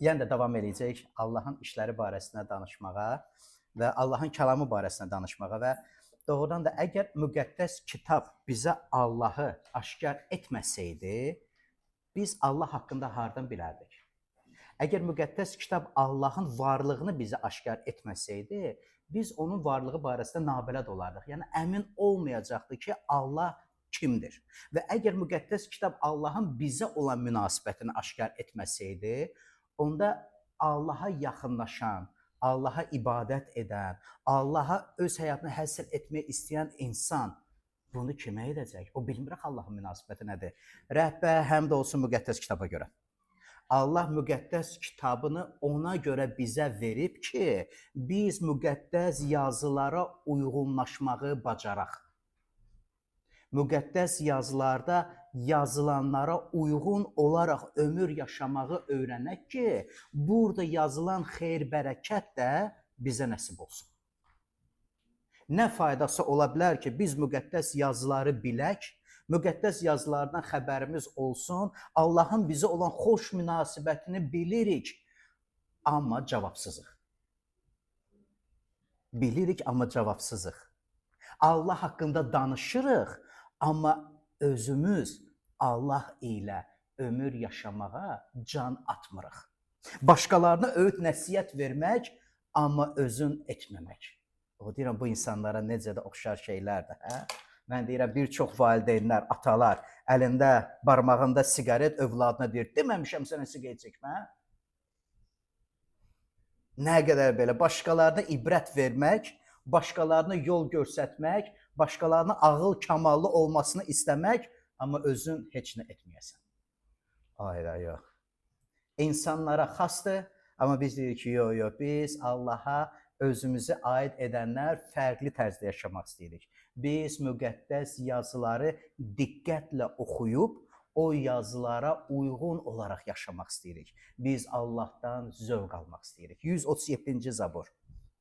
Yenə də davam edəcəyik Allahın işləri barəsində danışmağa və Allahın kəlamı barəsində danışmağa və doğrudan da əgər müqəddəs kitab bizə Allahı aşkar etməsəydi, biz Allah haqqında hardan bilərdik? Əgər müqəddəs kitab Allahın varlığını bizə aşkar etməsəydi, biz onun varlığı barəsində nabələd olardıq. Yəni əmin olmayacaqdı ki, Allah kimdir? Və əgər müqəddəs kitab Allahın bizə olan münasibətini aşkar etməsəydi, onda Allaha yaxınlaşan, Allaha ibadət edən, Allaha öz həyatını həsr etmək istəyən insan bunu kimə edəcək? O bilmir axı Allahın münasibəti nədir. Rəhbər həmd olsun müqəddəs kitaba görə. Allah müqəddəs kitabını ona görə bizə verib ki, biz müqəddəs yazılara uyğunlaşmağı bacaraq. Müqəddəs yazılarda yazılanlara uyğun olaraq ömür yaşamağı öyrənək ki, burada yazılan xeyir-bərəkət də bizə nəsib olsun. Nə faydası ola bilər ki, biz müqəddəs yazıları bilək, müqəddəs yazılardan xəbərimiz olsun, Allahın bizə olan xoş münasibətini bilirik, amma cavabsızıq. Bilirik, amma cavabsızıq. Allah haqqında danışırıq, amma özümüz Allah ilə ömür yaşamağa can atmırıq. Başqalarına öğüt nəsihət vermək, amma özün etməmək. O deyirəm, bu insanlara necə də oxşar şeylərdir, hə? Mən deyirəm, bir çox valideynlər, atalar əlində, barmağında siqaret övladına deyir, deməmişəm sənə siqaret çəkmə. Nə qədər belə başqalarına ibrət vermək, başqalarına yol göstərmək, başqalarına ağıl kamallı olmasını istəmək, amma özün heç nə etməyəsən. Hayır, yox. İnsanlara xasdır, amma biz deyirik ki, yox, biz Allaha özümüzə aid edənlər fərqli tərzdə yaşamaq istəyirik. Biz müqəddəs yazıları diqqətlə oxuyub, o yazılara uyğun olaraq yaşamaq istəyirik. Biz Allahdan zövq almaq istəyirik. 137-ci Zabur,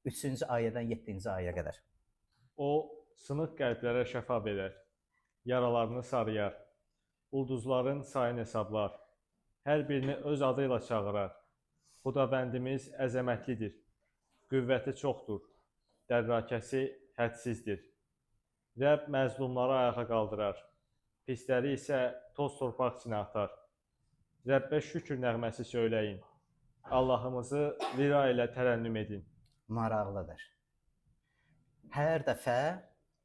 3-cü ayədən 7-ci ayəyə qədər. O, sınıq qəlblərə şəfa verər, yaralarını sarıyar, ulduzların sayını hesablar, hər birini öz adı ilə çağırar. Xudavəndimiz əzəmətlidir, qüvvəti çoxdur, dərrakəsi hədsizdir. Rəbb məzlumları ayağa qaldırar, pisləri isə toz torpaq içinə atar. Rəbbə şükür nəğməsi söyləyin, Allahımızı lira ilə tərənnüm edin. Maraqlıdır. Hər dəfə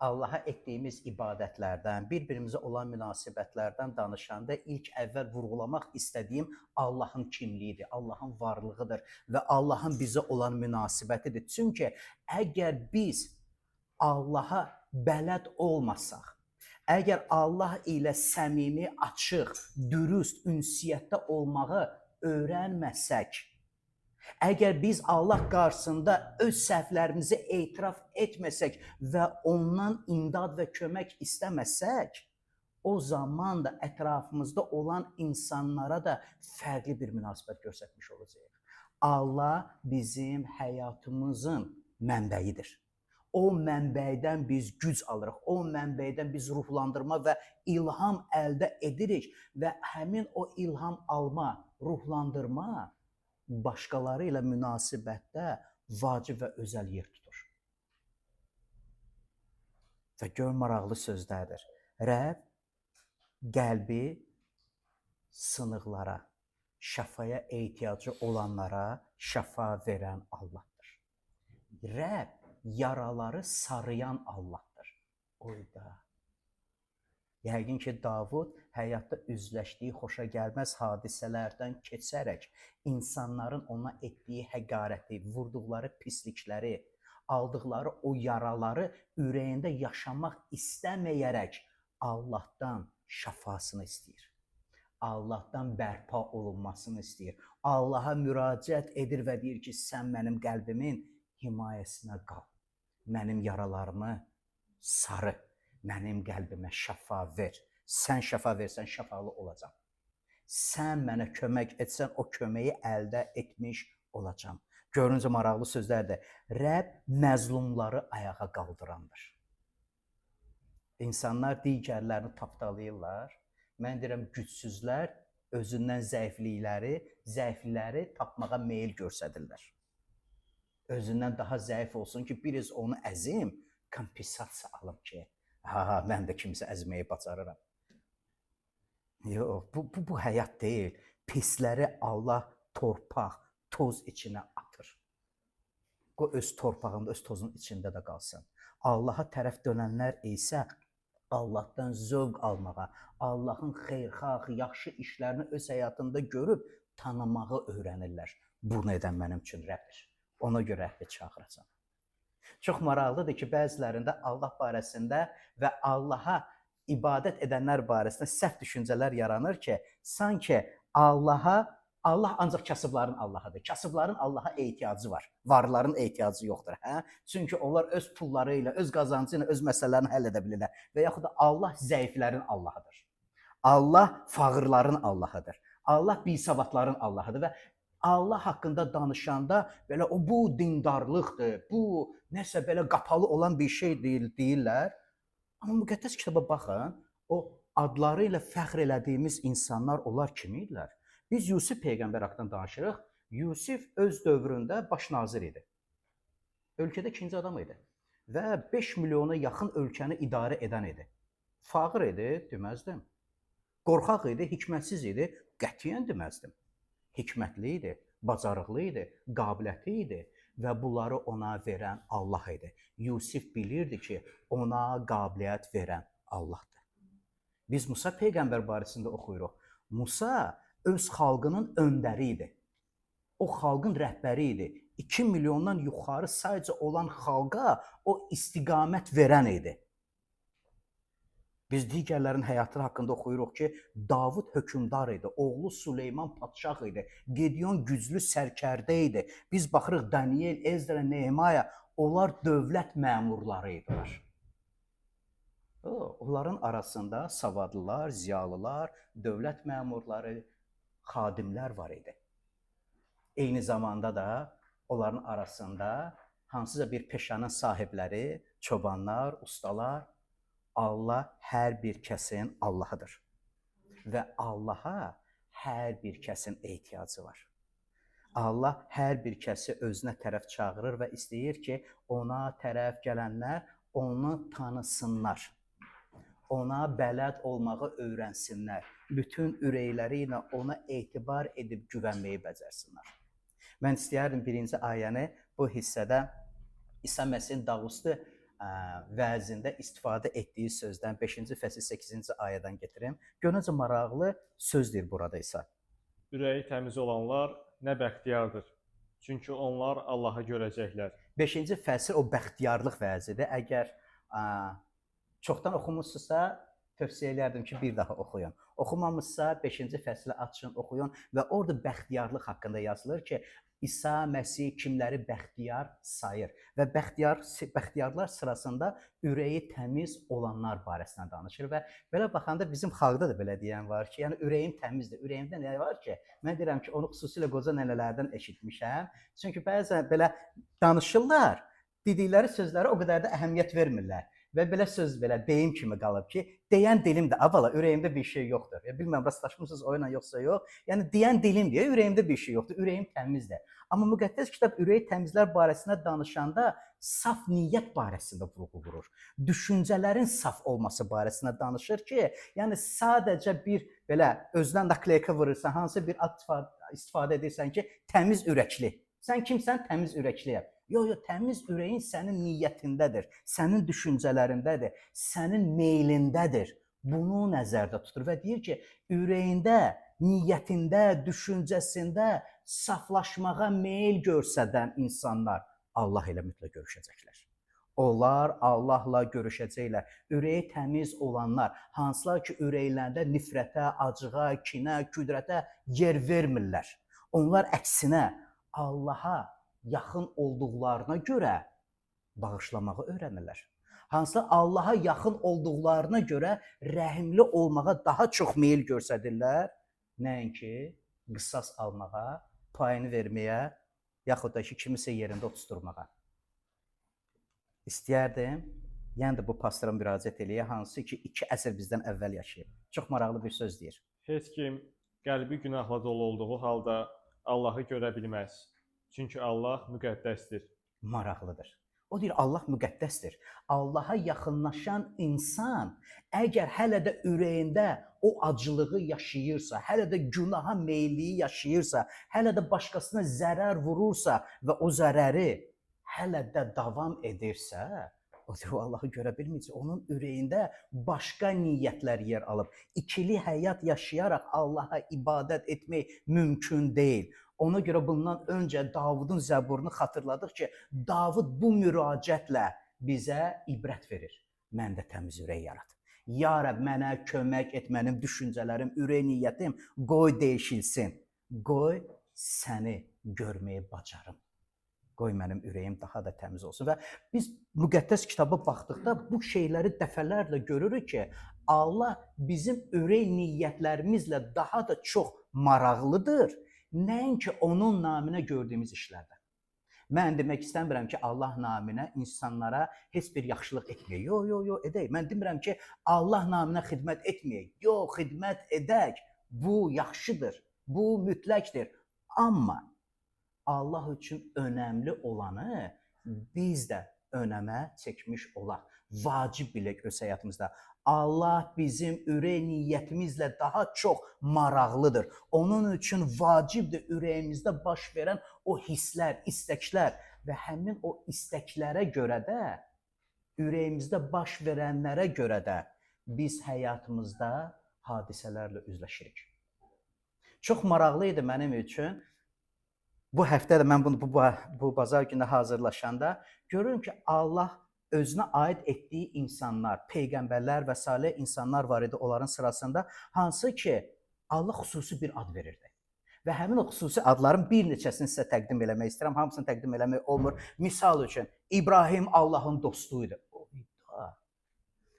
Allaha etdiyimiz ibadətlərdən, bir-birimizə olan münasibətlərdən danışanda ilk əvvəl vurğulamaq istədiyim Allahın kimliyidir, Allahın varlığıdır və Allahın bizə olan münasibətidir. Çünki əgər biz Allaha bələd olmasaq, əgər Allah ilə səmimi, açıq, dürüst, ünsiyyətdə olmağı öyrənməsək, əgər biz Allah qarşısında öz səhvlərimizi etiraf etməsək və ondan imdad və kömək istəməsək, o zaman da ətrafımızda olan insanlara da fərqli bir münasibət göstərmiş olacaq. Allah bizim həyatımızın mənbəyidir. O mənbəydən biz güc alırıq, o mənbəydən biz ruhlandırma və ilham əldə edirik və həmin o ilham alma, ruhlandırma başqaları ilə münasibətdə vacib və özəl yer tutur. Və gör maraqlı sözlərdir. Rəbb qəlbi sınıqlara, şəfaya ehtiyacı olanlara şəfa verən Allahdır. Rəbb yaraları sarıyan Allahdır. Oyda. Yəqin ki, Davud həyatda üzləşdiyi xoşa gəlməz hadisələrdən keçərək insanların ona etdiyi həqarəti, vurduqları pislikləri, aldıqları o yaraları ürəyində yaşamaq istəməyərək Allahdan şəfasını istəyir. Allahdan bərpa olunmasını istəyir. Allaha müraciət edir və deyir ki, sən mənim qəlbimin himayəsinə qal. Mənim yaralarımı sarı. Mənim qəlbimə şəfa ver. Sən şəfa versən, şəfalı olacam. Sən mənə kömək etsən, o köməyi əldə etmiş olacam. Görüncə maraqlı sözlərdir. Rəbb məzlumları ayağa qaldırandır. İnsanlar digərlərini tapdalayırlar. Mən deyirəm, gücsüzlər özündən zəiflikləri tapmağa meyil göstərirlər. Özündən daha zəif olsun ki, biz onu əzim, kompensasiya alım ki, mən də kimsə əzməyi bacarıram. Yox, bu həyat deyil. Pisləri Allah torpaq, toz içinə atır. O öz torpağında, öz tozun içində də qalsın. Allaha tərəf dönənlər isə Allahdan zövq almağa, Allahın xeyirxah, yaxşı işlərini öz həyatında görüb tanımağı öyrənirlər. Bunu edən mənim üçün Rəbbdir. Ona görə Rəbbi çağıracam. Çox maraqlıdır ki, bəzilərində Allah barəsində və Allaha ibadət edənlər barəsində səhv düşüncələr yaranır ki, sanki Allah ancaq kasıbların Allahıdır. Kasıbların Allaha ehtiyacı var. Varların ehtiyacı yoxdur. Çünki onlar öz pulları ilə, öz qazancı ilə öz məsələlərini həll edə bilirlər. Və yaxud da Allah zəiflərin Allahıdır. Allah fağırların Allahıdır. Allah bisavadların Allahıdır və Allah haqqında danışanda belə bu dindarlıqdır, bu nəsə belə qapalı olan bir şey deyirlər. Amma müqəddəs kitaba baxın, o adları ilə fəxr elədiyimiz insanlar onlar kim idilər? Biz Yusif peyğəmbər haqqında danışırıq. Yusif öz dövründə baş nazir idi. Ölkədə ikinci adam idi və 5 milyona yaxın ölkəni idarə edən idi. Fağır idi, deməzdim. Qorxaq idi, hikmətsiz idi, qətiyyən deməzdim. Hikmətli idi, bacarıqlı idi, qabiliyyətli idi və bunları ona verən Allah idi. Yusif bilirdi ki, ona qabiliyyət verən Allahdır. Biz Musa peyğəmbər barəsində oxuyuruq. Musa öz xalqının öndəri idi. O xalqın rəhbəri idi. 2 milyondan yuxarı sayca olan xalqa o istiqamət verən idi. Biz digərlərin həyatları haqqında oxuyuruq ki, Davud hökmdar idi, oğlu Süleyman padşah idi, Gideon güclü sərkərdə idi. Biz baxırıq Daniel, Ezdra, Nehemiya, onlar dövlət məmurları idilər. Onların arasında savadlılar, ziyalılar, dövlət məmurları, xadimlər var idi. Eyni zamanda da onların arasında hansısa bir peşanın sahibləri, çobanlar, ustalar, Allah hər bir kəsin Allahıdır və Allaha hər bir kəsin ehtiyacı var. Allah hər bir kəsi özünə tərəf çağırır və istəyir ki, ona tərəf gələnlər onu tanısınlar, ona bələd olmağı öyrənsinlər, bütün ürəkləri ilə ona etibar edib güvənməyi bəcərsinlər. Mən istəyərdim birinci ayəni bu hissədə İsa Məsihin Dağüstü vəzində istifadə etdiyi sözdən 5-ci fəsil 8-ci ayədən gətirim. Görünəcə maraqlı sözdür burada isə. Ürəyi təmiz olanlar nə bəxtiyardır. Çünki onlar Allahı görəcəklər. 5-ci fəsil o bəxtiyarlıq vəzidir. Əgər çoxdan oxumusunuzsa, tövsiyə edərdim ki, bir daha oxuyun. Oxumamızsa 5-ci fəsli açın, oxuyun və orada bəxtiyarlıq haqqında yazılır ki, İsa Məsih kimləri bəxtiyar sayır və bəxtiyarlar sırasında ürəyi təmiz olanlar barəsində danışır və belə baxanda bizim xalqda da belə deyən var ki, yəni ürəyim təmizdir. Ürəyimdə nə var ki, mən deyirəm ki, onu xüsusilə qoca nənələrdən eşitmişəm. Çünki bəzən belə danışırlar, dedikləri sözlərə o qədər də əhəmiyyət vermirlər. Və belə söz belə deyim kimi qalıb ki, deyən dilim də, abala, ürəyimdə bir şey yoxdur. Bilməm, rastlaşmısınız o ilə yoxsa yox. Yəni, deyən dilim deyə ürəyimdə bir şey yoxdur, ürəyim təmizdir. Amma müqəddəs kitab ürəyi təmizlər barəsində danışanda saf niyyət barəsində vurğu vurur. Düşüncələrin saf olması barəsində danışır ki, yəni sadəcə bir belə özünə nakleyka vurursan, hansı bir ad istifadə edirsən ki, təmiz ürəkli. Sən kimsən? Təmiz ürəkliyəm. Yox, təmiz ürəyin sənin niyyətindədir, sənin düşüncələrindədir, sənin meylindədir. Bunu nəzərdə tutur və deyir ki, ürəyində, niyyətində, düşüncəsində saflaşmağa meyl göstərən insanlar Allah ilə mütləq görüşəcəklər. Onlar Allahla görüşəcəklər. Ürəyi təmiz olanlar, hansılar ki, ürəklərində nifrətə, acığa, kinə, küdrətə yer vermirlər. Onlar əksinə Allaha yaxın olduqlarına görə bağışlamağı öyrənirlər. Hansılar Allaha yaxın olduqlarına görə rəhimli olmağa daha çox meyil göstərirlər, nəinki qisas almağa, payını verməyə, yaxud da ki, kimisə yerində oturtturmağa. İstəyərdim, yəni də bu pastora müraciət eləyə, hansı ki, 2 əsr bizdən əvvəl yaşayıb. Çox maraqlı bir söz deyir. Heç kim qəlbi günahla dolu olduğu halda Allahı görə bilməz. Çünki Allah müqəddəsdir. Maraqlıdır. O deyir, Allah müqəddəsdir. Allaha yaxınlaşan insan əgər hələ də ürəyində o acılığı yaşayırsa, hələ də günaha meyilliyi yaşayırsa, hələ də başqasına zərər vurursa və o zərəri hələ də davam edirsə, o deyir, Allahı görə bilməyəcək. Onun ürəyində başqa niyyətlər yer alıb. İkili həyat yaşayaraq Allaha ibadət etmək mümkün deyil. Ona görə bundan öncə Davudun zəburunu xatırladıq ki, Davud bu müraciətlə bizə ibrət verir. Məndə təmiz ürək yarat. Ya Rəbb, mənə kömək et, mənim düşüncələrim, ürək niyyətim qoy dəyişilsin. Qoy səni görməyi bacarım. Qoy mənim ürəyim daha da təmiz olsun. Və biz müqəddəs kitaba baxdıqda bu şeyləri dəfələrlə görürük ki, Allah bizim ürək niyyətlərimizlə daha da çox maraqlıdır. Nəinki onun naminə gördüyümüz işlərdə. Mən demək istəmirəm ki, Allah naminə insanlara heç bir yaxşılıq etməyək. Yox, edək. Mən demirəm ki, Allah naminə xidmət etməyək. Yox, xidmət edək. Bu yaxşıdır. Bu mütləqdir. Amma Allah üçün önəmli olanı biz də önəmə çəkmiş olaq. Vacib bilək öz həyatımızda. Allah bizim ürək niyyətimizlə daha çox maraqlıdır. Onun üçün vacibdir ürəyimizdə baş verən o hisslər, istəklər və həmin o istəklərə görə də, ürəyimizdə baş verənlərə görə də biz həyatımızda hadisələrlə üzləşirik. Çox maraqlı idi mənim üçün. Bu həftə də mən bu bazar günü hazırlaşanda görürüm ki, Allah özünə aid etdiyi insanlar, peyğəmbərlər və salih insanlar var idi onların sırasında, hansı ki Allah xüsusi bir ad verirdi. Və həmin o xüsusi adların bir neçəsini sizə təqdim eləmək istəyirəm, hamısını təqdim eləmək olmur. Misal üçün, İbrahim Allahın dostuydu.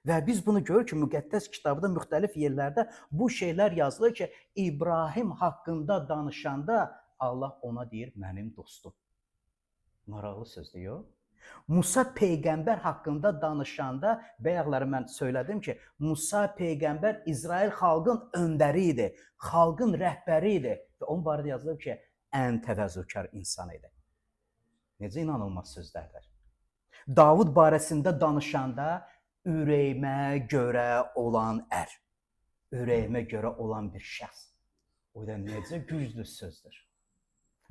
Və biz bunu görürük ki, müqəddəs kitabda müxtəlif yerlərdə bu şeylər yazılır ki, İbrahim haqqında danışanda Allah ona deyir, mənim dostum. Maraqlı sözdür, yox? Musa peyğəmbər haqqında danışanda, bayaqları mən söylədim ki, Musa peyğəmbər İsrail xalqın öndəri idi, xalqın rəhbəri idi və onun barədə yazılıb ki, ən təvəzzükar insan idi. Necə inanılmaz sözlərdir. Davud barəsində danışanda ürəyimə görə olan ər, ürəyimə görə olan bir şəxs. O da necə güclü sözdür.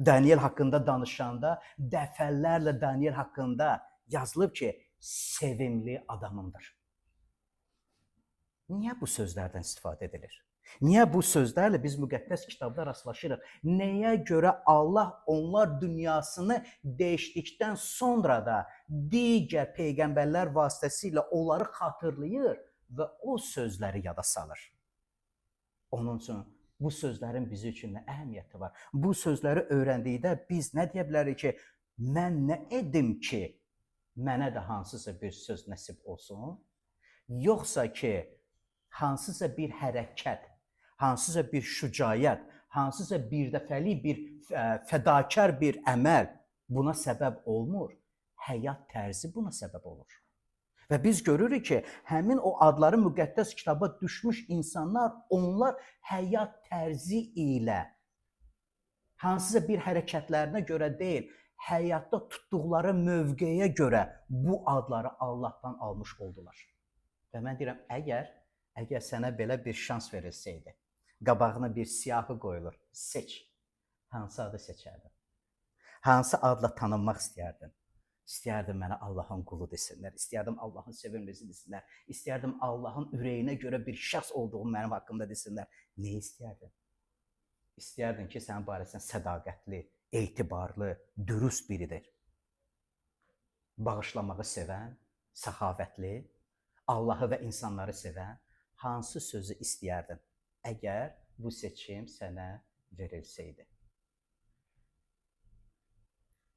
Daniel haqqında danışanda dəfələrlə Daniel haqqında yazılıb ki, sevimli adamımdır. Niyə bu sözlərdən istifadə edilir? Niyə bu sözlərlə biz müqəddəs kitabda rastlaşırıq? Nəyə görə Allah onlar dünyasını dəyişdikdən sonra da digər peyğəmbərlər vasitəsilə onları xatırlayır və o sözləri yada salır? Onun üçün bu sözlərin bizim üçün nə əhəmiyyəti var? Bu sözləri öyrəndikdə biz nə deyə bilərik ki, mən nə edim ki, mənə də hansısa bir söz nəsib olsun? Yoxsa ki, hansısa bir hərəkət, hansısa bir şücaət, hansısa bir dəfəlik bir fədakar bir əməl buna səbəb olmur. Həyat tərzi buna səbəb olur. Və biz görürük ki, həmin o adları müqəddəs kitaba düşmüş insanlar, onlar həyat tərzi ilə hansısa bir hərəkətlərinə görə deyil, həyatda tutduqları mövqeyə görə bu adları Allahdan almış oldular. Və mən deyirəm, əgər sənə belə bir şans verilsəydi, qabağına bir siyahı qoyulur, seç, hansı adı seçərdin? Hansı adla tanınmaq istəyərdin? İstəyərdim mənə Allahın qulu desinlər, istəyərdim Allahın sevimlisi desinlər, istəyərdim Allahın ürəyinə görə bir şəxs olduğum mənim haqqımda desinlər. Nə istəyərdin? İstəyərdin ki, sənin barəsində sədaqətli, etibarlı, dürüst biridir. Bağışlamağı sevən, səxavətli, Allahı və insanları sevən hansı sözü istəyərdin, əgər bu seçim sənə verilsəydi?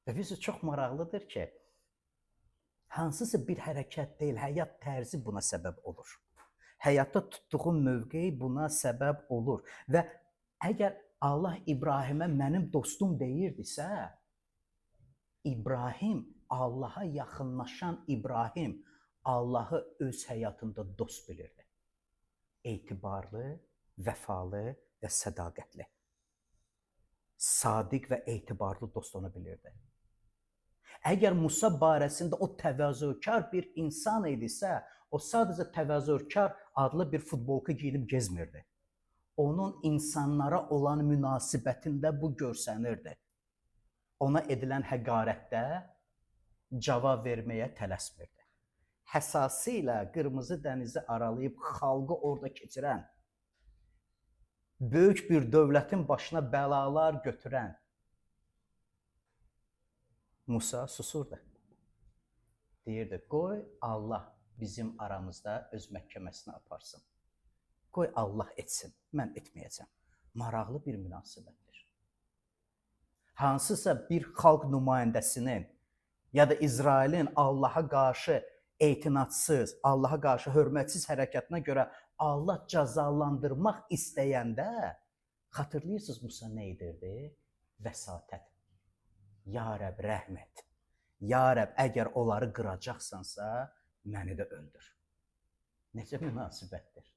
Və bizə çox maraqlıdır ki, hansısa bir hərəkət deyil, həyat tərzi buna səbəb olur. Həyatda tutduğun mövqe buna səbəb olur. Və əgər Allah İbrahimə mənim dostum deyirdisə, İbrahim, Allaha yaxınlaşan İbrahim, Allahı öz həyatında dost bilirdi. Etibarlı, vəfalı, və sədaqətli. Sadiq və etibarlı dost onu bilirdi. Əgər Musa barəsində o təvazökar bir insan idisə, o sadəcə təvazökar adlı bir futbolka giyinib gezmirdi. Onun insanlara olan münasibətində bu görsənirdi. Ona edilən həqarətdə cavab verməyə tələsmirdi. Həssasilə Qırmızı dənizi aralayıb xalqı orada keçirən, böyük bir dövlətin başına bəlalar götürən Musa susurdu. Deyirdi, qoy Allah bizim aramızda öz məhkəməsinə aparsın. Qoy Allah etsin, mən etməyəcəm. Maraqlı bir münasibətdir. Hansısa bir xalq nümayəndəsinin ya da İsrailin Allaha qarşı etinadsız, Allaha qarşı hörmətsiz hərəkətinə görə Allah cəzalandırmaq istəyəndə, xatırlayırsınız Musa nə edirdi? Vəsatət. Ya Rəbb, rəhm et. Ya Rəbb, əgər onları qıracaqsansa, məni də öldür. Necə münasibətdir?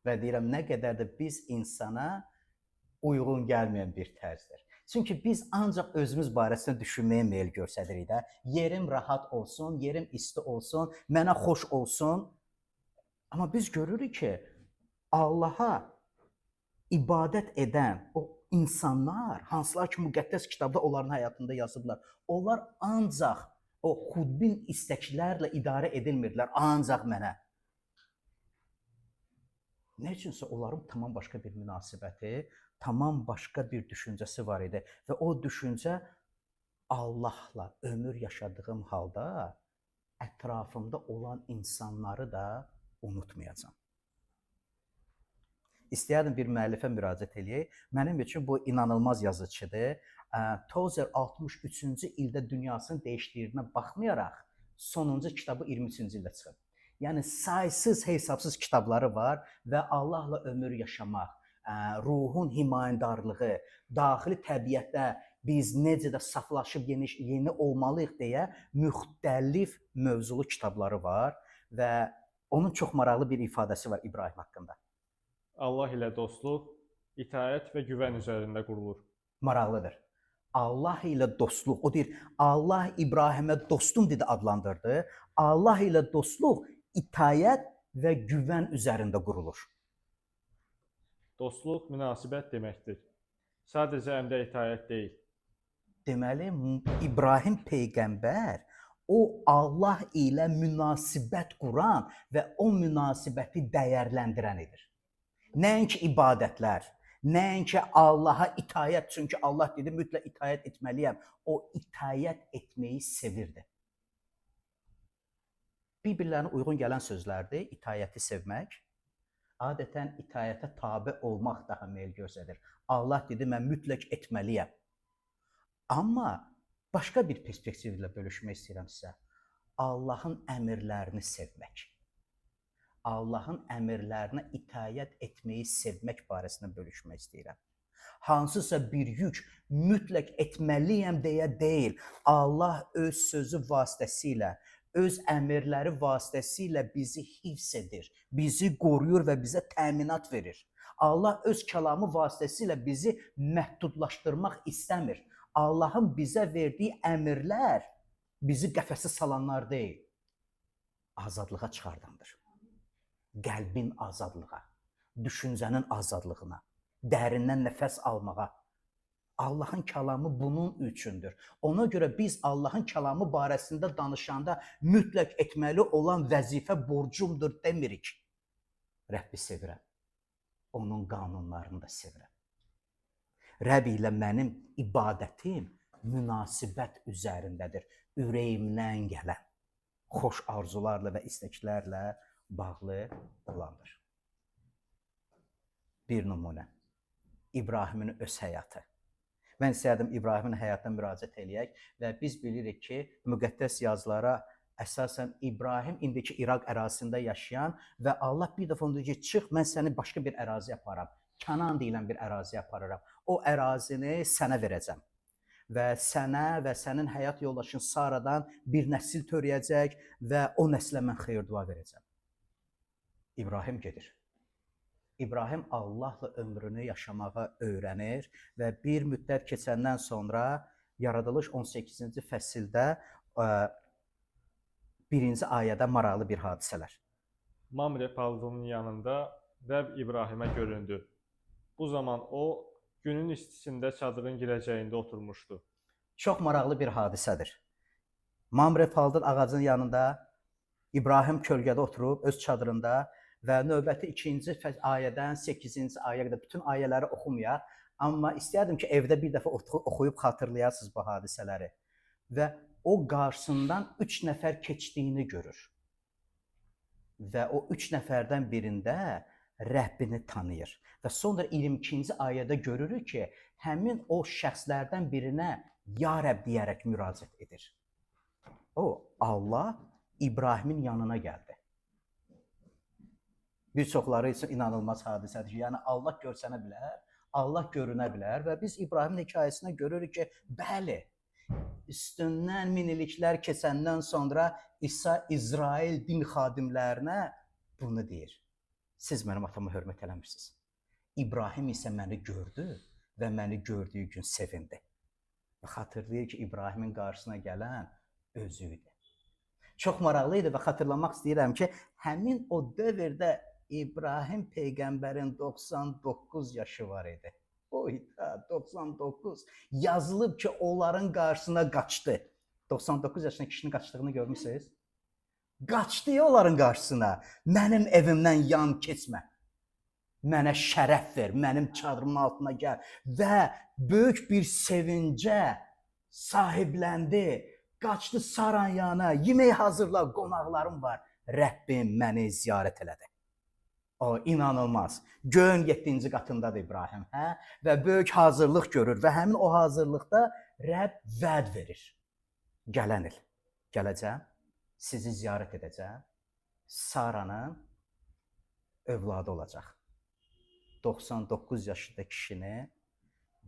Və deyirəm, nə qədər də biz insana uyğun gəlməyən bir tərzdir. Çünki biz ancaq özümüz barəsində düşünməyə meyl göstəririk də. Yerim rahat olsun, yerim isti olsun, mənə xoş olsun. Amma biz görürük ki, Allaha ibadət edən o insanlar, hansılar ki, müqəddəs kitabda onların həyatında yazıblar, onlar ancaq o xudbin istəklərlə idarə edilmirdilər, ancaq mənə. Nə üçünsə onların tamam başqa bir münasibəti, tamam başqa bir düşüncəsi var idi və o düşüncə Allahla ömür yaşadığım halda ətrafımda olan insanları da unutmayacağam. İstəyərdim bir müəllifə müraciət eləyək. Mənim üçün bu inanılmaz yazıçıdır. Tozer 63-cü ildə dünyasını dəyişdirdiyinə baxmayaraq sonuncu kitabı 23-cü ildə çıxıb. Yəni saysız, hesabsız kitabları var və Allahla ömür yaşamaq, ruhun himayədarlığı, daxili təbiətdə biz necə də saflaşıb yeni olmalıyıq deyə müxtəlif mövzulu kitabları var və onun çox maraqlı bir ifadəsi var İbrahim haqqında. Allah ilə dostluq, itaət və güvən üzərində qurulur. Maraqlıdır. Allah ilə dostluq, o deyir, Allah İbrahimə dostum dedi adlandırdı. Allah ilə dostluq, itaət və güvən üzərində qurulur. Dostluq münasibət deməkdir. Sadəcə əmrə itaət deyil. Deməli, İbrahim peyğəmbər o Allah ilə münasibət quran və o münasibəti dəyərləndirən edir. Nəinki ibadətlər, nəinki Allaha itaət, çünki Allah dedi, mütləq itaət etməliyəm. O itaət etməyi sevirdi. Bir-birlərinə uyğun gələn sözlərdir, itaəti sevmək. Adətən itaətə tabe olmaq daha meyl göstərir. Allah dedi, mən mütləq etməliyəm. Amma başqa bir perspektivlə bölüşmək istəyirəm sizə. Allahın əmrlərini sevmək. Allahın əmrlərinə itaət etməyi sevmək barəsində bölüşmək istəyirəm. Hansısa bir yük mütləq etməliyəm deyə deyil. Allah öz sözü vasitəsilə, öz əmrləri vasitəsilə bizi hifz edir, bizi qoruyur və bizə təminat verir. Allah öz kəlamı vasitəsilə bizi məhdudlaşdırmaq istəmir. Allahın bizə verdiyi əmrlər bizi qəfəsə salanlar deyil, azadlığa çıxardandır. Qəlbin azadlığa, düşüncənin azadlığına, dərindən nəfəs almağa. Allahın kəlamı bunun üçündür. Ona görə biz Allahın kəlamı barəsində danışanda mütləq etməli olan vəzifə borcumdur demirik. Rəbbi sevirəm, onun qanunlarını da sevirəm. Rəbb ilə mənim ibadətim münasibət üzərindədir, ürəyimdən gələn xoş arzularla və istəklərlə bağlı olandır. Bir nümunə, İbrahimin öz həyatı. Mən istərdim İbrahimin həyatına müraciət eləyək və biz bilirik ki, müqəddəs yazılara əsasən İbrahim indiki İraq ərazisində yaşayan və Allah bir dəfə onu deyir ki, çıx, mən səni başqa bir əraziyə aparam. Kənan deyilən bir əraziyə aparıram. O ərazini sənə verəcəm. Və sənə və sənin həyat yoldaşın Saradan bir nəsil törəyəcək və o nəslə mən xeyir dua verəcəm. İbrahim gedir. İbrahim Allahla ömrünü yaşamağa öyrənir və bir müddət keçəndən sonra Yaradılış 18-ci fəsildə 1-ci ayədə maraqlı bir hadisələr. Mamre palıdının yanında Rəbb İbrahimə göründü. Bu zaman o, günün istisində çadırın girəcəyində oturmuşdu. Çox maraqlı bir hadisədir. Mamre palıdın ağacının yanında İbrahim kölgədə oturub öz çadırında və növbəti 2-ci ayədən 8-ci ayəyə qədər bütün ayələri oxumayaq, amma istərdim ki, evdə bir dəfə oxuyub xatırlayasınız bu hadisələri. Və o qarşısından 3 nəfər keçdiyini görür. Və o 3 nəfərdən birində Rəbbini tanıyır. Və sonra 22-ci ayədə görürük ki, həmin o şəxslərdən birinə Ya Rəbb deyərək müraciət edir. O, Allah İbrahimin yanına gəldi. Bir çoxları üçün inanılmaz hadisədir. Yəni Allah görsənə bilər, Allah görünə bilər və biz İbrahimin hekayəsində görürük ki, bəli, üstündən minilliklər keçəndən sonra İsa İsrail din xadimlərinə bunu deyir. Siz mənim atama hörmət eləmirsiniz. İbrahim isə məni gördü və məni gördüyü gün sevindi. Və xatırlayır ki, İbrahimin qarşısına gələn özü idi. Çox maraqlı idi və xatırlamaq istəyirəm ki, həmin o dövrdə İbrahim peyğəmbərin 99 yaşı var idi. Oyda 99. Yazılıb ki, onların qarşısına qaçdı. 99 yaşında kişinin qaçdığını görmüsünüz? Qaçdı onların qarşısına. Mənim evimdən yan keçmə. Mənə şərəf ver, mənim çadırımın altına gəl. Və böyük bir sevincə sahibləndi. Qaçdı Saran yanına, yemək hazırla, qonaqlarım var. Rəbbim məni ziyarət elədi. O, inanılmaz. Göyün 7-ci qatındadır İbrahim, hə? Və böyük hazırlıq görür və həmin o hazırlıqda Rəbb vəd verir. Gələn il gələcəm, sizi ziyarət edəcəm. Saranın övladı olacaq. 99 yaşında kişinin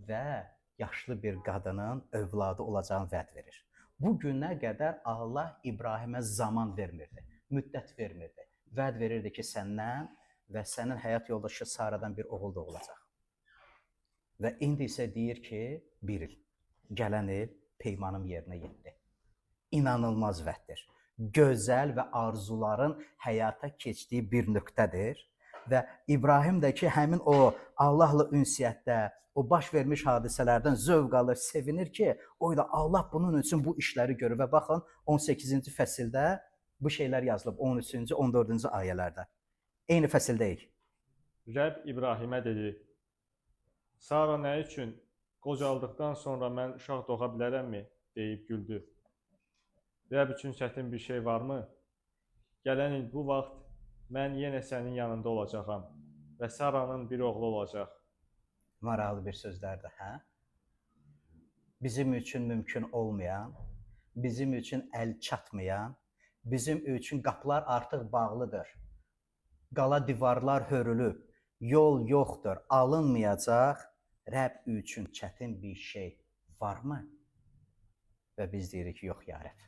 və yaşlı bir qadının övladı olacağını vəd verir. Bu günə qədər Allah İbrahimə zaman vermirdi, müddət vermirdi. Vəd verirdi ki, səndən və sənin həyat yoldaşı Saradan bir oğul doğulacaq. Və indi isə deyir ki, bir il, gələn il peymanım yerinə yetdi. İnanılmaz vəddir. Gözəl və arzuların həyata keçdiyi bir nöqtədir. Və İbrahim də ki, həmin o Allahla ünsiyyətdə, o baş vermiş hadisələrdən zövq alır, sevinir ki, o da Allah bunun üçün bu işləri görür. Və baxın, 18-ci fəsildə bu şeylər yazılıb, 13-cü, 14-cü ayələrdə. Eyni fəsildəyik. Rəbb İbrahimə dedi, Sara nə üçün qocaldıqdan sonra mən uşaq doğa bilərəmmi, deyib güldü. Rəbb üçün çətin bir şey varmı? Gələn il bu vaxt mən yenə sənin yanında olacağam və Saranın bir oğlu olacaq. Maraqlı bir sözlərdir, hə? Bizim üçün mümkün olmayan, bizim üçün əl çatmayan, bizim üçün qapılar artıq bağlıdır. Qala divarlar hörülüb, yol yoxdur, alınmayacaq. Rəbb üçün çətin bir şey varmı? Və biz deyirik ki, yox ya Rəbb.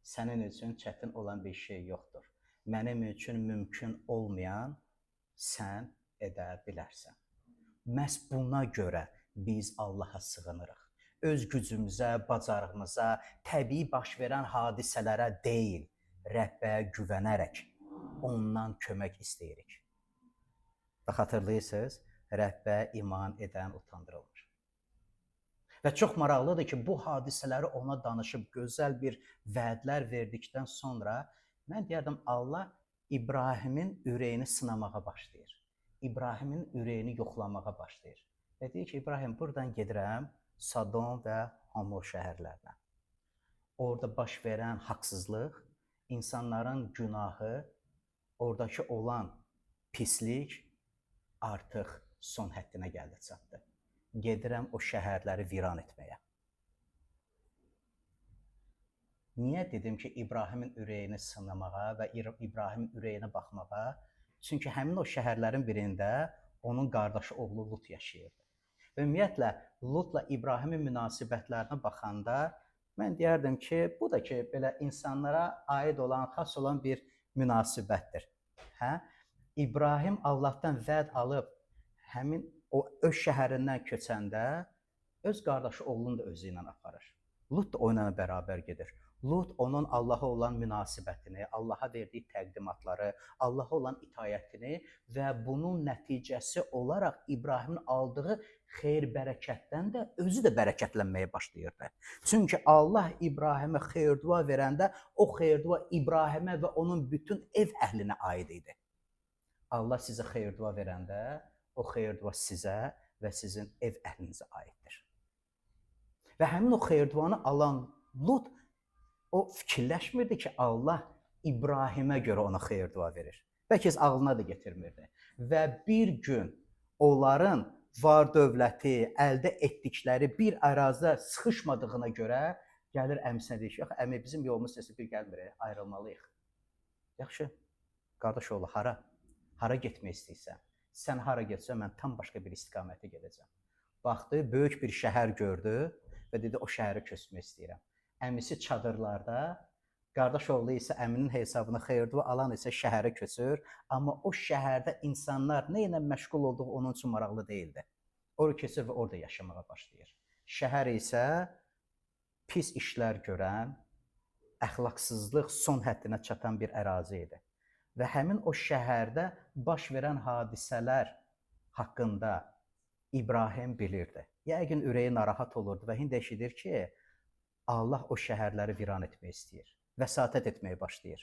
Sənin üçün çətin olan bir şey yoxdur. Mənim üçün mümkün olmayan sən edə bilərsən. Məhz buna görə biz Allaha sığınırıq. Öz gücümüzə, bacarığımıza, təbii baş verən hadisələrə deyil, Rəbbə güvənərək ondan kömək istəyirik. Və xatırlayırsınız, Rəbbə iman edən utandırılmır. Və çox maraqlıdır ki, bu hadisələri ona danışıb gözəl bir vədlər verdikdən sonra mən deyərdim, Allah İbrahimin ürəyini sınamağa başlayır. İbrahimin ürəyini yoxlamağa başlayır. Və deyir ki, İbrahim, buradan gedirəm Sodom və Homor şəhərlərinə. Orada baş verən haqsızlıq, insanların günahı, oradakı olan pislik artıq son həddinə gəldi, çatdı. Gedirəm o şəhərləri viran etməyə. Niyə dedim ki, İbrahimin ürəyini sınamağa və İbrahimin ürəyinə baxmağa? Çünki həmin o şəhərlərin birində onun qardaşı oğlu Lut yaşayırdı. Və ümumiyyətlə, Lutla İbrahimin münasibətlərinə baxanda mən deyərdim ki, bu da ki, belə insanlara aid olan, xas olan bir münasibətdir. Hə? İbrahim Allahdan vəd alıb həmin o öz şəhərindən köçəndə öz qardaşı oğlunu da özü ilə aparır. Lut da onunla bərabər gedir. Lut onun Allaha olan münasibətini, Allaha verdiyi təqdimatları, Allaha olan itayətini və bunun nəticəsi olaraq İbrahimin aldığı xeyir-bərəkətdən də özü də bərəkətlənməyə başlayırdı. Çünki Allah İbrahimə xeyir-dua verəndə o xeyir-dua İbrahimə və onun bütün ev əhlinə aid idi. Allah sizə xeyir-dua verəndə o xeyir-dua sizə və sizin ev əhlinizə aiddir. Və həmin o xeyir-duanı alan Lut o fikirləşmirdi ki, Allah İbrahimə görə ona xeyir-dua verir. Bəlkə heç ağlına da gətirmirdi. Və bir gün onların var-dövləti, əldə etdikləri bir ərazidə sıxışmadığına görə gəlir əmisinə deyir ki, yox, əmi bizim yolumuz səsi bir gəlmir, ayrılmalıyıq. Yaxşı, qardaş oğlu, hara? Hara getmək istəyirsən? Sən hara getsən, mən tam başqa bir istiqamətə gedəcəm. Baxdı, böyük bir şəhər gördü və dedi, o şəhərə köçmək istəyirəm. Əmisi çadırlarda, qardaş oğlu isə əminin hesabına xeyir-dua alan isə şəhərə köçür, amma o şəhərdə insanlar nə ilə məşğul olduğu onun üçün maraqlı deyildi. Oraya keçir və orada yaşamağa başlayır. Şəhər isə pis işlər görən, əxlaqsızlıq son həddinə çatan bir ərazi idi. Və həmin o şəhərdə baş verən hadisələr haqqında İbrahim bilirdi. Yəqin ürəyi narahat olurdu və indi eşidir ki, Allah o şəhərləri viran etmək istəyir, vəsatət etməyə başlayır.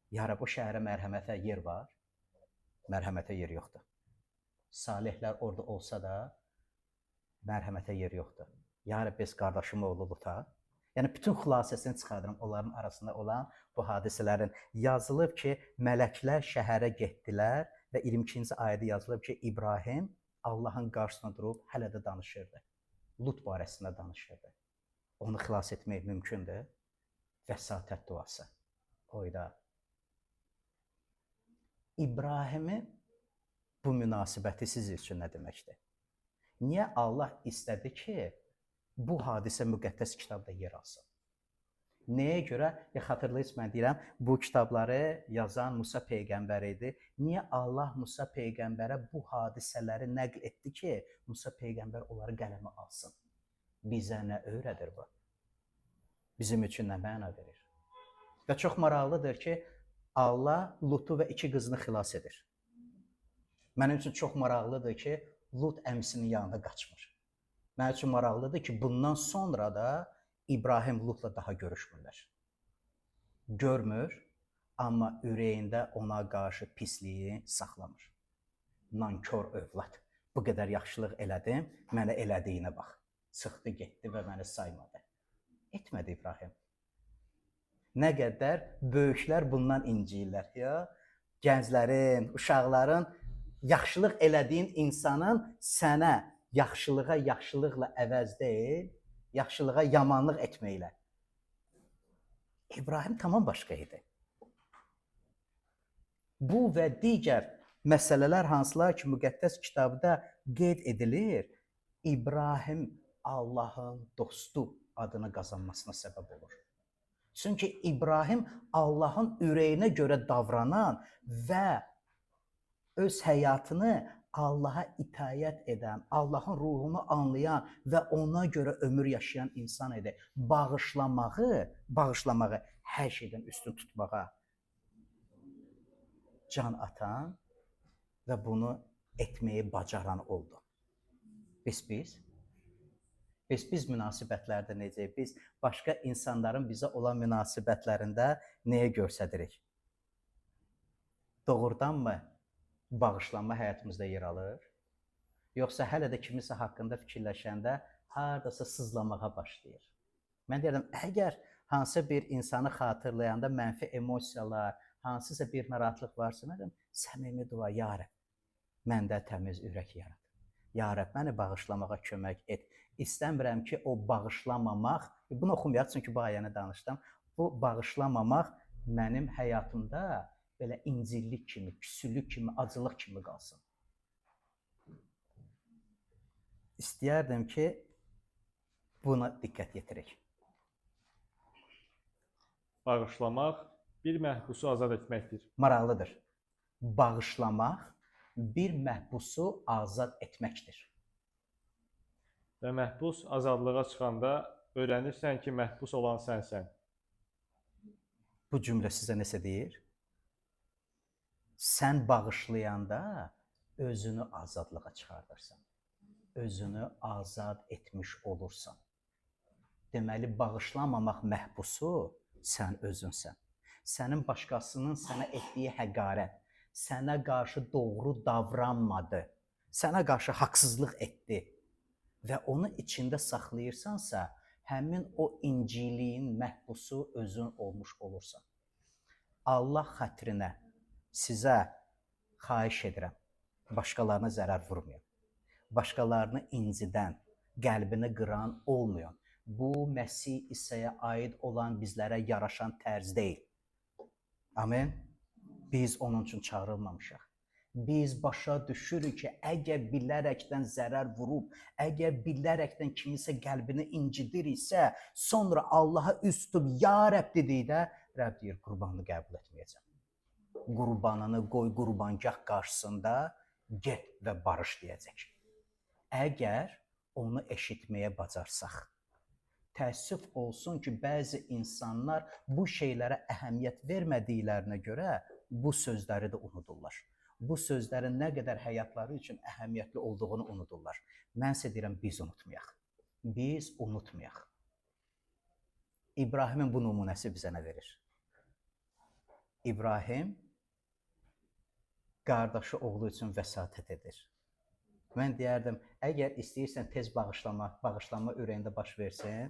Ya Rəbb, o şəhərə mərhəmətə yer var, mərhəmətə yer yoxdur. Salihlər orada olsa da, mərhəmətə yer yoxdur. Ya Rəbb, biz qardaşım oğlu Luta, yəni bütün xülasəsini çıxardıram onların arasında olan bu hadisələrin. Yazılıb ki, mələklər şəhərə getdilər və 22-ci ayədə yazılıb ki, İbrahim Allahın qarşısına durub hələ də danışırdı. Lut barəsində danışırdı. Onu xilas etmək mümkündür. Vəsatət duası. Oyda. İbrahimin bu münasibəti siz üçün nə deməkdir? Niyə Allah istədi ki, bu hadisə müqəddəs kitabda yer alsın? Nəyə görə? Xatırlayırsınız, mən deyirəm, bu kitabları yazan Musa Peyğəmbər idi. Niyə Allah Musa Peyğəmbərə bu hadisələri nəql etdi ki, Musa Peyğəmbər onları qələmə alsın? Bizə nə öyrədir bu? Bizim üçün nə məna verir? Və çox maraqlıdır ki, Allah Lutu və 2 qızını xilas edir. Mənim üçün çox maraqlıdır ki, Lut əmisinin yanında qaçmır. Mənim üçün maraqlıdır ki, bundan sonra da İbrahim Lutla daha görüşmürlər. Görmür, amma ürəyində ona qarşı pisliyi saxlamır. Nankor övlad. Bu qədər yaxşılıq elədim, mənə elədiyinə bax. Çıxdı, getdi və məni saymadı. Etmədi İbrahim. Nə qədər böyüklər bundan inciyirlər. Ya? Gənclərin, uşaqların yaxşılıq elədiyin insanın sənə yaxşılığa yaxşılıqla əvəz deyil, yaxşılığa yamanlıq etməklə. İbrahim tamam başqa idi. Bu və digər məsələlər hansılar ki, müqəddəs kitabda qeyd edilir, İbrahim Allahın dostu adını qazanmasına səbəb olur. Çünki İbrahim Allahın ürəyinə görə davranan və öz həyatını Allaha itayət edən, Allahın ruhunu anlayan və ona görə ömür yaşayan insan idi. Bağışlamağı hər şeydən üstün tutmağa can atan və bunu etməyi bacaran oldu. Biz münasibətlərdə necəyik? Biz başqa insanların bizə olan münasibətlərində nəyə göstəririk? Doğrudanmı bağışlanma həyatımızda yer alır? Yoxsa hələ də kimisə haqqında fikirləşəndə hardasa sızlamağa başlayır? Mən deyirəm, əgər hansısa bir insanı xatırlayanda mənfi emosiyalar, hansısa bir narahatlıq varsa, mən deyirəm, səmimi dua, Ya Rəbb, məndə təmiz ürək yarat. Ya Rəbb, məni bağışlamağa kömək et. İstəmirəm ki, o bağışlamamaq, bunu oxumayaq, çünki bu ayəni danışdım, bu bağışlamamaq mənim həyatımda belə incillik kimi, küsülük kimi, acılıq kimi qalsın. İstəyərdim ki, buna diqqət yetirək. Bağışlamaq bir məhbusu azad etməkdir. Maraqlıdır. bağışlamaq bir məhbusu azad etməkdir. Və məhbus azadlığa çıxanda öyrənirsən ki, məhbus olan sənsən. Bu cümlə sizə nəsə deyir? Sən bağışlayanda özünü azadlığa çıxardırsan. Özünü azad etmiş olursan. Deməli, bağışlamamaq məhbusu sən özünsən. Sənin başqasının sənə etdiyi həqarət, sənə qarşı doğru davranmadı, sənə qarşı haqsızlıq etdi və onu içində saxlayırsansa, həmin o inciliyin məhbusu özün olmuş olursan. Allah xətrinə sizə xahiş edirəm, başqalarına zərər vurmayın. Başqalarını incidən, qəlbini qıran olmayın. Bu, Məsih İsa'ya aid olan bizlərə yaraşan tərz deyil. Amen. Biz onun üçün çağırılmamışıq. Biz başa düşürük ki, əgər bilərəkdən zərər vurub, əgər bilərəkdən kimisə qəlbini incidir isə, sonra Allaha üz tutub, ya Rəbb dedikdə, Rəbb deyir, qurbanını qəbul etməyəcəm. Qurbanını qoy qurbangah qarşısında, get və barış deyəcək. Əgər onu eşitməyə bacarsaq. Təəssüf olsun ki, bəzi insanlar bu şeylərə əhəmiyyət vermədiklərinə görə bu sözləri də unudurlar. Bu sözlərin nə qədər həyatları üçün əhəmiyyətli olduğunu unudurlar. Mən sizə deyirəm, biz unutmayaq. Biz unutmayaq. İbrahimin bu nümunəsi bizə nə verir? İbrahim qardaşı oğlu üçün vəsatət edir. Mən deyərdim, əgər istəyirsən tez bağışlama ürəyində baş versin,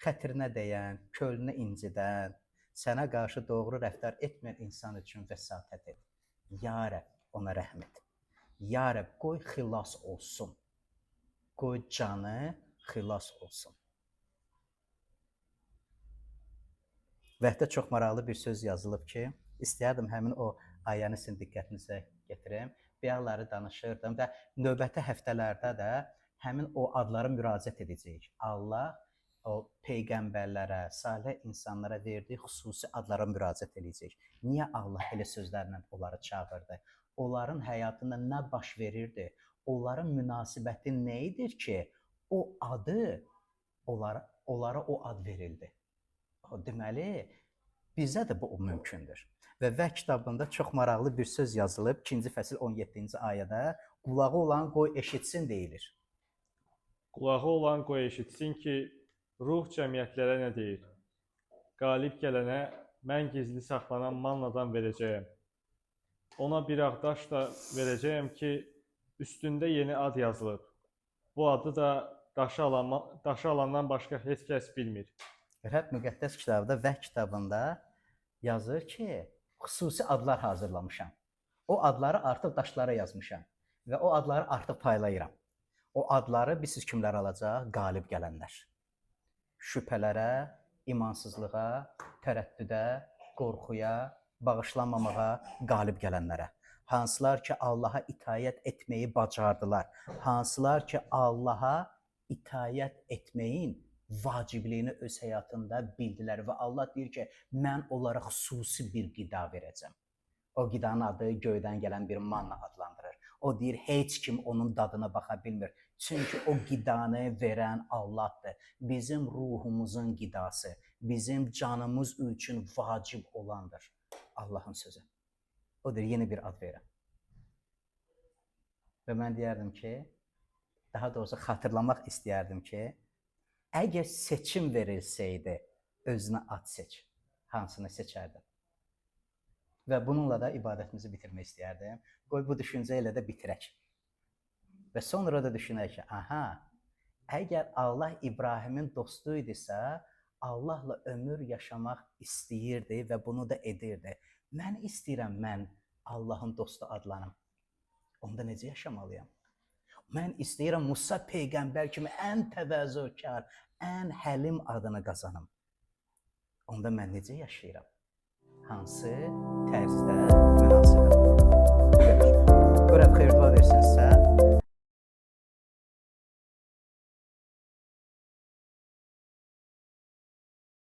xətrinə dəyən, könlünə incidən, sənə qarşı doğru rəftar etməyən insan üçün vəsatət et. Ya Rəbb, ona rəhm et. Ya Rəbb, qoy xilas olsun. Qoy canı xilas olsun. Vəhdə çox maraqlı bir söz yazılıb ki, istəyərdim həmin o ayəni sizin diqqətinizə gətirəm. Bayaqları danışırdım və növbəti həftələrdə də həmin o adlara müraciət edəcəyik. Allah o peyğəmbərlərə, salih insanlara verdiyi xüsusi adlara müraciət edəcək. Niyə Allah elə sözlərlə onları çağırdı? Onların həyatında nə baş verirdi? Onların münasibəti nə edir ki, o adı onlara o ad verildi? Deməli, bizə də bu mümkündür. Və Vəh kitabında çox maraqlı bir söz yazılıb, 2-ci fəsil 17-ci ayədə, qulağı olan qoy eşitsin deyilir. Qulağı olan qoy eşitsin ki, ruh cəmiyyətlərə nə deyir? Qalib gələnə mən gizli saxlanan mannadan verəcəyəm. Ona bir ağdaş da verəcəyəm ki, üstündə yeni ad yazılıb. Bu adı da daşı alandan başqa heç kəs bilmir. Rəbb müqəddəs kitabda, Vəh kitabında yazır ki, xüsusi adlar hazırlamışam. O adları artıq daşlara yazmışam və o adları artıq paylayıram. O adları bilirsiniz kimlər alacaq? Qalib gələnlər. Şübhələrə, imansızlığa, tərəddüdə, qorxuya, bağışlanmamağa qalib gələnlərə. Hansılar ki, Allaha itayət etməyi bacardılar. Hansılar ki, Allaha itayət etməyin vacibliyini öz həyatında bildilər və Allah deyir ki, mən onlara xüsusi bir qida verəcəm. O qidanın adı göydən gələn bir manna adlandırır. O deyir, heç kim onun dadına baxa bilmir. Çünki o qidanı verən Allahdır. Bizim ruhumuzun qidası, bizim canımız üçün vacib olandır. Allahın sözü. O deyir, yeni bir ad verirəm. Və mən deyərdim ki, daha doğrusu xatırlamaq istəyərdim ki, əgər seçim verilsəydi, özünə ad seç. Hansını seçərdim? Və bununla da ibadətimizi bitirmək istəyərdim. Qoy bu düşüncə ilə də bitirək. Və sonra da düşünək ki, aha, əgər Allah İbrahimin dostu idisə, Allahla ömür yaşamaq istəyirdi və bunu da edirdi. Mən istəyirəm, mən Allahın dostu adlanım. Onda necə yaşamalıyam? Mən istəyirəm Musa peyğəmbər kimi ən təvazökar, ən həlim adını qazanım. Onda mən necə yaşayıram? Hansı tərzdə münasibət? Bu qədər. Rəbb xeyir dua versin sizə.